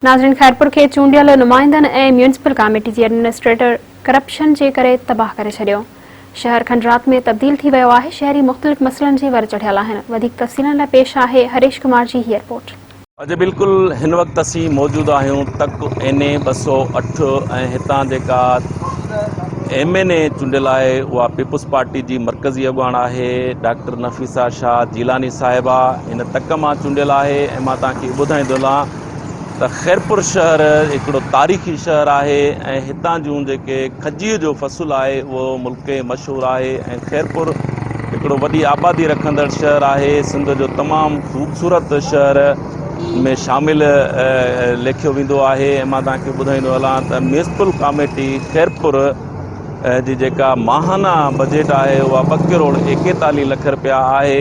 नाज़रीन, खैरपुर के चूंडियल नुमाइंदन ए म्यूनिसिपल कमेटी जी एडमिनिस्ट्रेटर करप्शन जे करे तबाह करे छड़ियो। शहर खंडरात में तब्दील थी वयो आहे। शहरी मुख्तलिफ मसलन जे वर चढ़ियल आहिनि। वधीक तफ़सीलन लाइ पेश आहे हरीश कुमार जी ही रिपोर्ट। अॼु बिल्कुल हिन वक्त असीं मौजूद आहियूं तक NA 208 ऐं हितां जेका MNA चूंडियल आहे उहा पीपुल्स पार्टी जी मरकज़ी अॻुवाण आहे डॉक्टर नफ़ीसा शाह जीलानी साहिबा इन तक मां चूंडियल आहे। ऐं मां तव्हांखे ॿुधाईंदो वञा त खैरपुर शहर हिकिड़ो तारीख़ी शहर आहे ऐं हितां जूं जेके खजीअ जो फ़सुल आहे उहो मुल्क मशहूरु आहे। ऐं खैरपुर हिकिड़ो वॾी आबादी रखंदड़ शहर आहे। सिंध जो तमामु ख़ूबसूरत शहर में शामिल लेखियो वेंदो आहे। ऐं मां तव्हांखे ॿुधाईंदो हलां त म्यूनिसिपल कमेटी खैरपुर जी जेका माहाना बजट आहे उहा 2 करोड़ 41 लख रुपया आहे।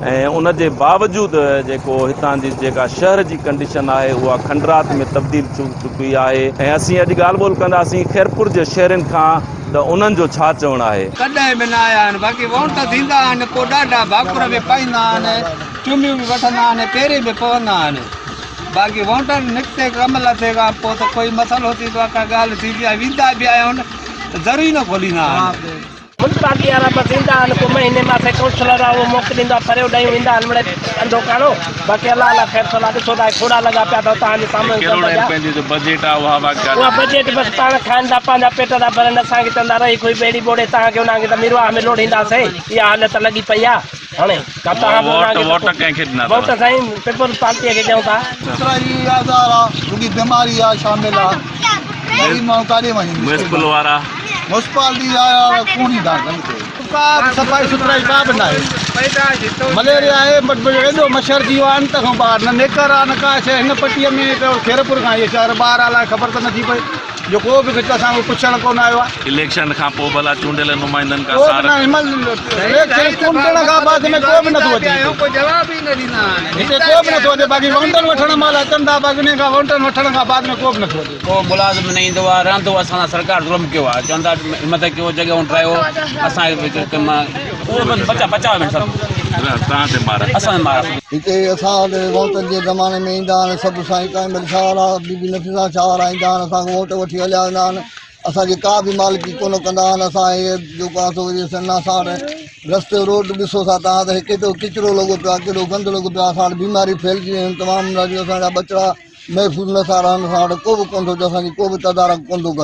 ऐं उन जे बावजूदि जेको हितां जी जेका शहर जी कंडीशन आहे उहा खंडरात में तब्दील चुकी आहे। ऐं असीं अॼु ॻाल्हि ॿोल कंदासीं खैरपुर जे शहरनि खां त उन्हनि जो छा चवणु आहे। कॾहिं बि न आया आहिनि, बाक़ी वोट थींदा आहिनि, पोइ ॾाढा भाकुर बि पाईंदा आहिनि, चुमियूं बि वठंदा आहिनि, पेरे बि पवंदा आहिनि। बाक़ी वोट निकिते कम लथे खां पोइ त कोई मसइलो थींदो आहे, का ॻाल्हि थींदी आहे, वेंदा बि आया आहिनि त ज़रूरु ई न खोलींदा आहिनि। मुंसिपालिटी वारा बसि ईंदा आहिनि, पोइ महीने मां काउंसलर आहे उहो मोकिलींदो आहे, फरियो ॾेई वेंदा आहिनि मिड़े अंधो काणो। बाक़ी अलाह ख़ैर सलाह ॾिसो था खोड़ा लॻा पिया अथव तव्हांजे साम्हूं। बजट आहे उहा बजट बसि पाण खाइनि था, पंहिंजा पेट था भरनि, असांखे चवंदा रही कोई ॿेड़ी ॿोड़े तव्हांखे उनखे त मिरवाह में लोड़ींदासीं। इहा हालत लॻी पई आहे हाणे। वोट साईं पीपुल्स पार्टीअ खे ॾियूं था। बीमारी आहे शामिल आहे, म्यूनिसिपल वारा मुन्सिपालिटी कोन ईंदा सफ़ाई सुथराई का बि न आहे। मलेरिया आहे एॾो मच्छर थी वियो आहे अंत खां ॿार न नेकर आहे न का शइ हिन पटीअ में खैरपुर खां इहे शहर ॿार अलाए ख़बर त नथी पए जो को बि असांखे पुछणु कोन आयो आहे। इलेक्शन खां पोइ भला चूंडियल नुमाइंदनि खां चूंडण खां बाद में को बि नथो अचे, जवाब ई न ॾींदा आहिनि, हिते को बि नथो अचे। बाक़ी वोटनि वठण महिल अचनि था, बाक़ी उन खां वोटनि वठण खां बाद में को बि नथो अचे। को मुलाज़िम न ईंदो आहे, रहंदो असां सरकार ज़ुल्म कयो आहे, चवंदा हिम्मत कयो जॻहियूं ठाहियो असांखे बचाव में सभु हिते असां वटि वोटनि जे ज़माने में ईंदा आहिनि सभु साईं कामिल शाह आहे, बीबी नफ़ीसा शाह ईंदा आहिनि, असांखे वोट वठी हलिया वेंदा आहिनि। असांजी का बि मालिकी कोन कंदा आहिनि। असां इहे जेको आहे सो असां वटि रस्ते रोड ॾिसो था तव्हां त केतिरो किचिरो लॻो पियो आहे, केॾो गंद लॻो पियो आहे। असां वटि बीमारी फैलिजी वियूं आहिनि तमामु। असांजा बचिड़ा महफ़ूज़ नथा रहनि, असां वटि को बि कोन थो अचे, असांजी को बि तदारक कोन थो करे।